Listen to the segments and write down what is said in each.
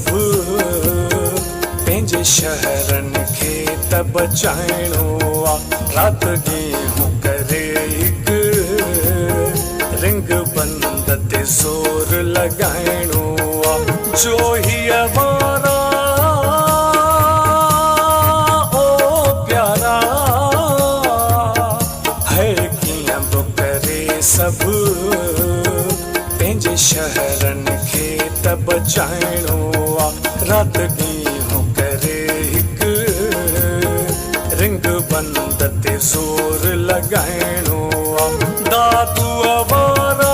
सब पंहिंजे शहरनि खे त बचाइणो आ। रात ॾींहुं करे हिकु रिंग बंद ते ज़ोर लॻाइणो आ। जो हीअ वारा ओ प्यारा है कीअं बि करे सभु पंहिंजे शहरनि खे त बचाइणो आ। रात ॾींहुं करे हिकु रिंग बंद ते ज़ोर लॻाइणो आ। दादूअ वारा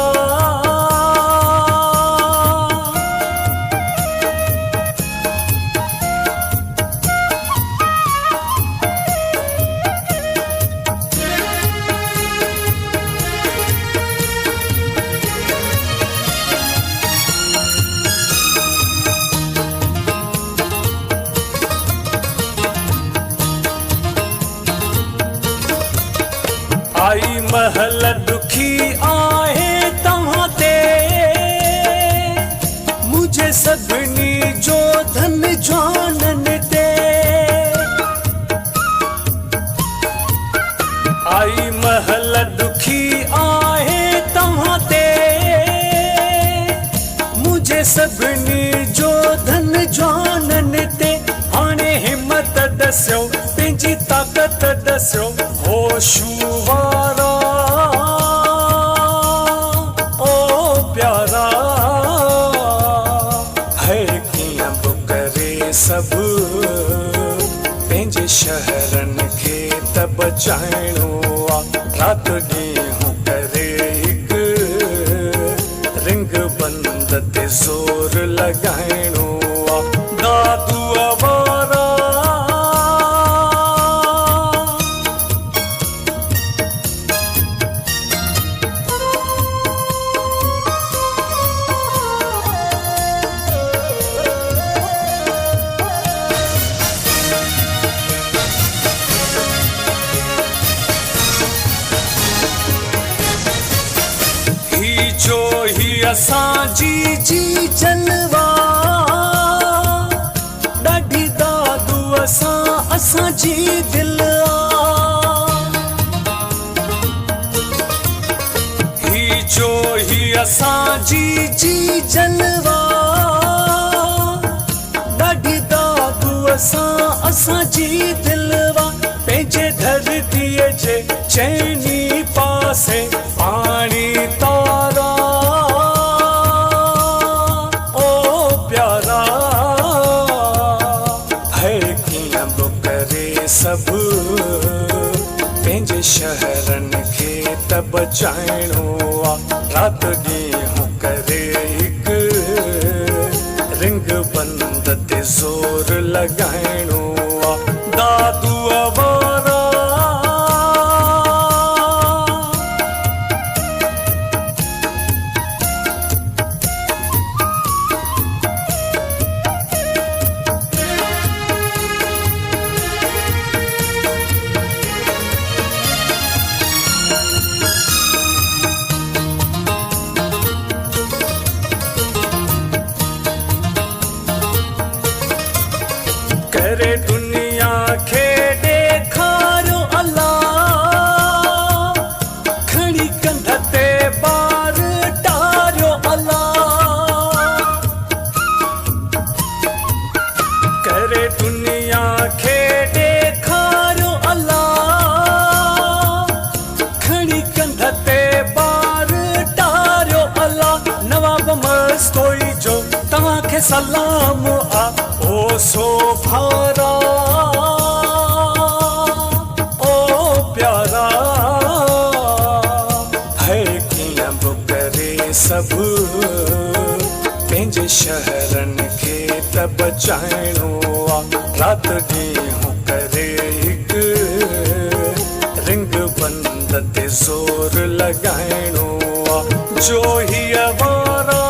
आई महल दुखी आहे तव्हां ते, मुझे सभिनी जो धन जाननि ते। आई महल दुखी आहे तव्हां ते, मुझे सभिनी जो धन जाननि ते। हाणे हिम्मत दस्यो पंहिंजी ताक़त दस्यो होशू वारा ओ प्यारा है कीअं बि करे सभु पंहिंजे शहरनि खे त बचाइणो आ। रात ॾींहुं करे हिकु रिंग बंद ते ज़ोर लॻाइणो आ। दादूअ वारा जो ही असांजी जी जलवा ॾाढी दादू असांजी दिल आ। ही जो ही असांजी जी जलवा ॾाढी दादू असांजी दिलवा। पंहिंजे धरतीअ जे चइनी पासे पाणी तारा ओ प्यारा है कीअं बि करे सभु पंहिंजे शहरनि खे त बचाइणो आ। रात ॾींहुं करे हिकु रिंग बंद ते ज़ोर लॻाइणो आ। दादूअ वारा करे दुनिया खे ॾेखारियो अल्लाह, खणी कंध ते बार टारियो अल्लाह। करे दुनिया खे ॾेखारियो अल्लाह, खणी कंध ते बार टारियो अल्लाह। नवाब मस्तोई जो तव्हांखे सलाम आ। ओ सो भारा ओ प्यारा है कीअं बि करे सभु पंहिंजे शहरनि खे त बचाइणो आ। रात ॾींहुं करे हिकु रिंग बंद ते ज़ोर लॻाइणो आ। जो हीअ वारा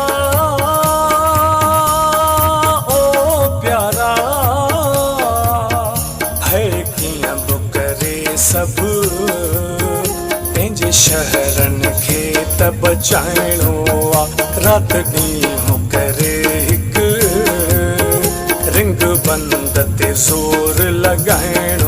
सभु पंहिंजे शहरनि खे त बचाइणो आ। रात ॾींहुं करे हिकु बंद ते ज़ोर लॻाइणो